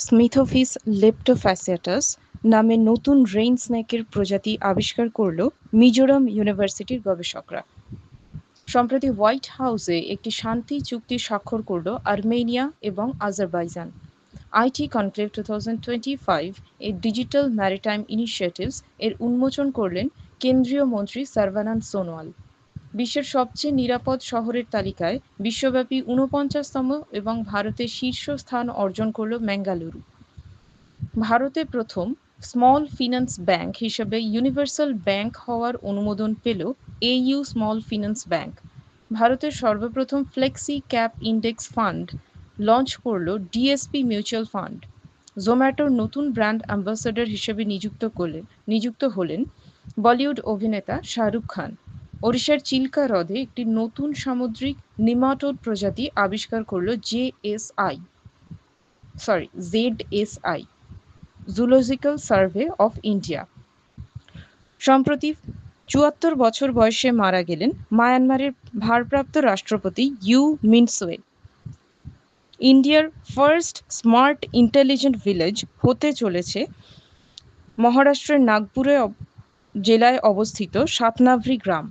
স্মিথোফিস লেপ্টোফ্যাসিয়াটাস নামে নতুন রেইন স্নেকের প্রজাতি আবিষ্কার করল মিজোরাম ইউনিভার্সিটির গবেষকরা। সম্প্রতি হোয়াইট হাউসে একটি শান্তি চুক্তি স্বাক্ষর করল আর্মেনিয়া এবং আজারবাইজান। আইটি কনক্লেভ 2025 এর ডিজিটাল ম্যারিটাইম ইনিশিয়েটিভস এর উন্মোচন করলেন কেন্দ্রীয় মন্ত্রী সর্বানন্দ সোনোয়াল। বিশ্বের সবচেয়ে নিরাপদ শহরের তালিকায় বিশ্বব্যাপী ৪৯তম এবং ভারতের শীর্ষ স্থান অর্জন করল বেঙ্গালুরু। ভারতে প্রথম স্মল ফিন্যান্স ব্যাংক হিসেবে ইউনিভার্সাল ব্যাংক হওয়ার অনুমোদন পেল এইউ স্মল ফিন্যান্স ব্যাংক। ভারতের সর্বপ্রথম flexi cap index fund launch করল ডিএসপি মিউচুয়াল ফান্ড। জোম্যাটোর নতুন ব্র্যান্ড অ্যাম্বাসেডর হিসেবে নিযুক্ত হলেন বলিউড অভিনেতা শাহরুখ খান। ওড়িশার চিল্কা হ্রদে একটি নতুন সামুদ্রিক নিমাটোড প্রজাতি আবিষ্কার করল জেডএসআই জুলজিক্যাল সার্ভে অফ ইন্ডিয়া। সম্প্রতি ৭৪ বছর বয়সে মারা গেলেন মায়ানমারের ভারপ্রাপ্ত রাষ্ট্রপতি ইউ মিনসওয়ে। ইন্ডিয়ার ফার্স্ট স্মার্ট ইন্টেলিজেন্ট ভিলেজ হতে চলেছে মহারাষ্ট্রের নাগপুরে জেলায় অবস্থিত সাতনাভরি গ্রাম।